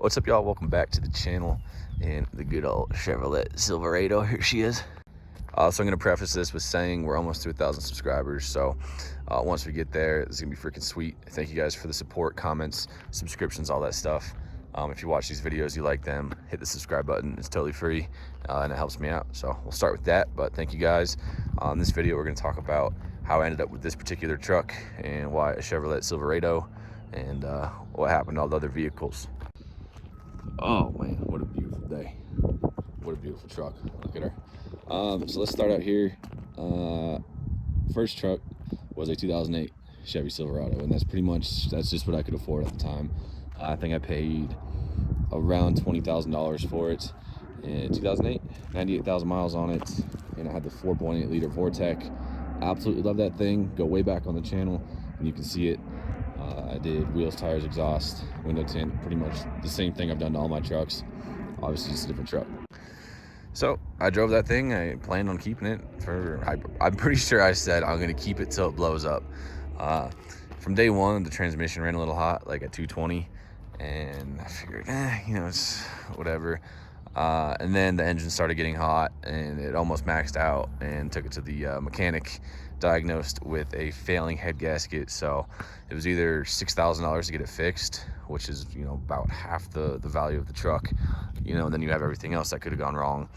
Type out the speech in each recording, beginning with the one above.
What's up, y'all? Welcome back to the channel and the good old Chevrolet Silverado. Here she is. So I'm going to preface this with saying we're almost to 1,000 subscribers. So once we get there, it's going to be freaking sweet. Thank you guys for the support, comments, subscriptions, all that stuff. If you watch these videos, you like them, hit the subscribe button. It's totally free and it helps me out. So we'll start with that. But thank you guys. In this video, we're going to talk about how I ended up with this particular truck and why a Chevrolet Silverado and what happened to all the other vehicles. Oh man, what a beautiful day. What a beautiful truck. Look at her. So let's start out here. First truck was a 2008 Chevy Silverado, and that's just what I could afford at the time. I think I paid around $20,000 for it in 2008, 98,000 miles on it, and I had the 4.8 liter Vortec. Absolutely love that thing. Go way back on the channel and you can see it. I did wheels, tires, exhaust, window tint, pretty much the same thing I've done to all my trucks. Obviously just a different truck. So I drove that thing. I planned on keeping it I'm pretty sure I said I'm gonna keep it till it blows up. From day one, the transmission ran a little hot, like at 220, and I figured, it's whatever. And then the engine started getting hot and it almost maxed out, and took it to the mechanic, diagnosed with a failing head gasket. So it was either $6,000 to get it fixed, which is about half the value of the truck, and then you have everything else that could have gone wrong,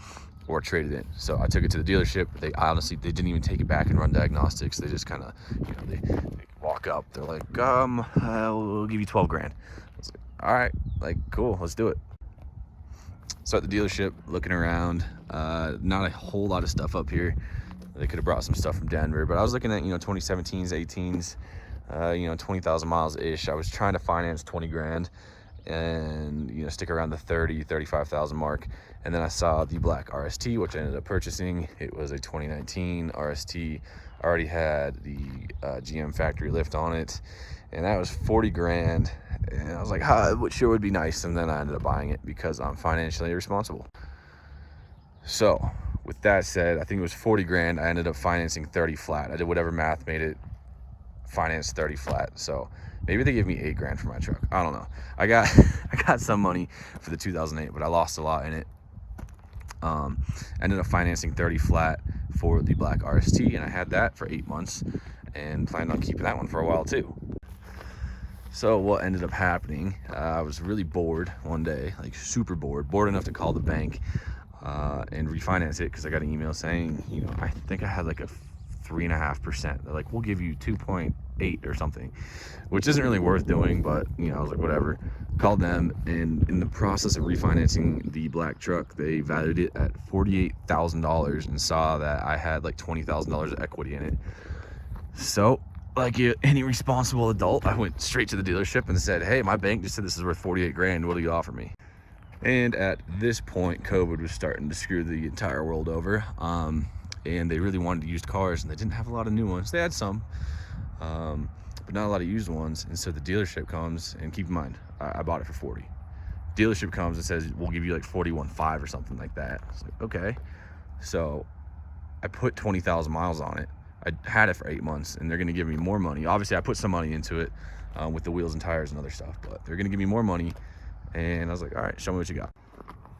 or traded in. So I took it to the dealership. They didn't even take it back and run diagnostics. They just kind of they walk up, they're like, we'll give you 12 grand. I was like, all right, like cool, let's do it. So at the dealership, looking around, not a whole lot of stuff up here. They could have brought some stuff from Denver, but I was looking at 2017s, 18s, 20,000 miles ish. I was trying to finance 20 grand and stick around the 35,000 mark. And then I saw the black RST, which I ended up purchasing. It was a 2019 RST. I already had the GM factory lift on it, and that was 40 grand. And I was like, it sure would be nice. And then I ended up buying it because I'm financially irresponsible. So with that said, I think it was 40 grand. I ended up financing 30 flat. I did whatever math made it finance 30 flat. So maybe they gave me 8 grand for my truck. I don't know. I got some money for the 2008, but I lost a lot in it. Ended up financing 30 flat for the black RST, and I had that for 8 months and planned on keeping that one for a while too. So what ended up happening, I was really bored one day, like super bored enough to call the bank and refinance it, because I got an email saying, I think I had like a 3.5%. They're like, we'll give you 2.8 or something, which isn't really worth doing, but I was like, whatever. Called them, and in the process of refinancing the black truck, they valued it at $48,000 and saw that I had like $20,000 of equity in it. So like any responsible adult, I went straight to the dealership and said, hey, my bank just said this is worth 48 grand. What do you offer me? And at this point, COVID was starting to screw the entire world over. And they really wanted used cars, and they didn't have a lot of new ones. They had some, but not a lot of used ones. And so the dealership comes, and keep in mind, I bought it for 40. Dealership comes and says, we'll give you like 41.5 or something like that. I was like, okay. So I put 20,000 miles on it. I had it for 8 months, and they're going to give me more money. Obviously, I put some money into it with the wheels and tires and other stuff, but they're going to give me more money. And I was like, all right, show me what you got.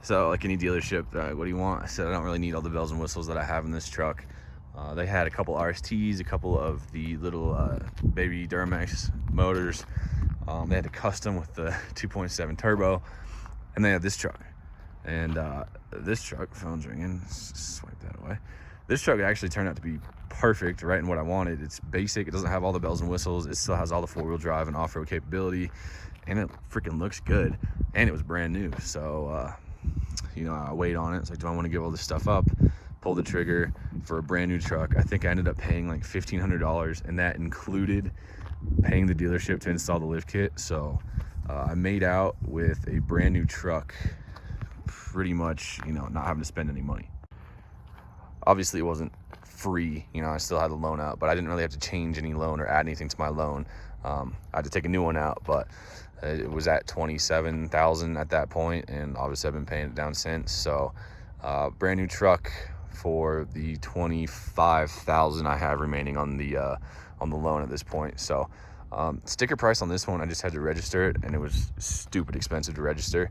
So like any dealership, what do you want? I said, I don't really need all the bells and whistles that I have in this truck. They had a couple RSTs, a couple of the little baby Duramax motors. They had a custom with the 2.7 turbo, and they had this truck. And this truck, phone's ringing, swipe that away. This truck actually turned out to be perfect, right in what I wanted. It's basic, it doesn't have all the bells and whistles, it still has all the four-wheel drive and off-road capability, and it freaking looks good, and it was brand new. So I weighed on it. It's like, do I want to give all this stuff up? Pull the trigger for a brand new truck. I think I ended up paying like $1,500, and that included paying the dealership to install the lift kit. So I made out with a brand new truck, pretty much, not having to spend any money. Obviously, it wasn't free. I still had the loan out, but I didn't really have to change any loan or add anything to my loan. I had to take a new one out, but it was at $27,000 at that point, and obviously I've been paying it down since. So brand new truck for the $25,000 I have remaining on the loan at this point. So Sticker price on this one, I just had to register it, and it was stupid expensive to register.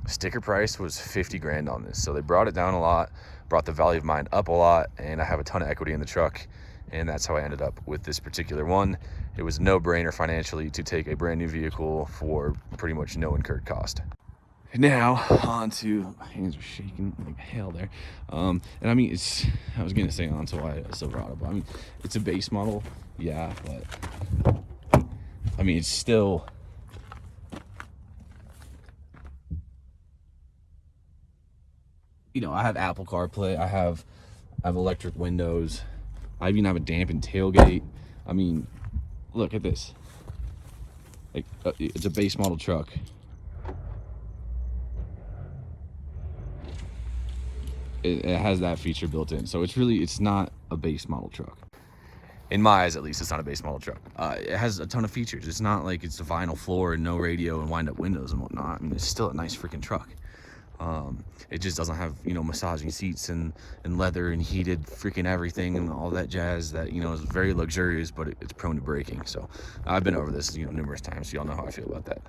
Sticker price was 50 grand on this, so they brought it down a lot, brought the value of mine up a lot, and I have a ton of equity in the truck, and that's how I ended up with this particular one. It was no brainer financially to take a brand new vehicle for pretty much no incurred cost. Now on to, my hands are shaking like hell there. And I mean, I was gonna say on to why a Silverado, but I mean, it's a base model, yeah, but I mean, it's still, I have Apple CarPlay, I have electric windows, I even have a dampened tailgate. I mean, look at this. Like, it's a base model truck. It has that feature built in, so it's not a base model truck. In my eyes, at least, it's not a base model truck. It has a ton of features. It's not like it's a vinyl floor and no radio and wind-up windows and whatnot. I mean, it's still a nice freaking truck. It just doesn't have, massaging seats and leather and heated freaking everything and all that jazz that, is very luxurious, but it's prone to breaking. So I've been over this, numerous times, so y'all know how I feel about that.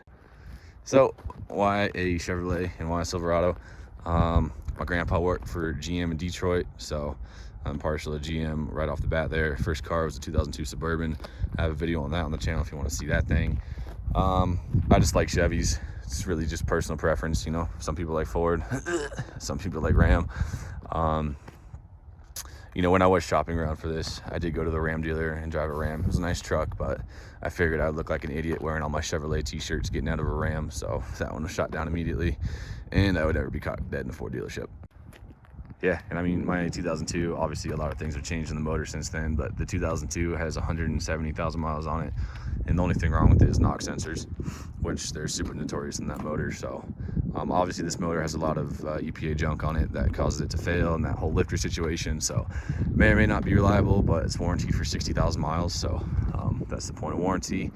So why a Chevrolet and why a Silverado? My grandpa worked for GM in Detroit, so I'm partial to GM right off the bat there. First car was a 2002 Suburban. I have a video on that on the channel if you want to see that thing. I just like Chevys. It's really just personal preference, Some people like Ford, some people like Ram. When I was shopping around for this, I did go to the Ram dealer and drive a Ram. It was a nice truck, but I figured I'd look like an idiot wearing all my Chevrolet t-shirts getting out of a Ram, so that one was shot down immediately, and I would never be caught dead in a Ford dealership. Yeah, and I mean, my 2002, obviously a lot of things have changed in the motor since then, but the 2002 has 170,000 miles on it, and the only thing wrong with it is knock sensors, which they're super notorious in that motor. So obviously this motor has a lot of EPA junk on it that causes it to fail, and that whole lifter situation, so may or may not be reliable, but it's warranted for 60,000 miles, so that's the point of warranty.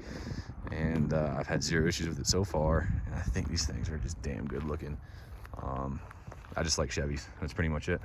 And I've had zero issues with it so far, and I think these things are just damn good looking. I just like Chevys. That's pretty much it.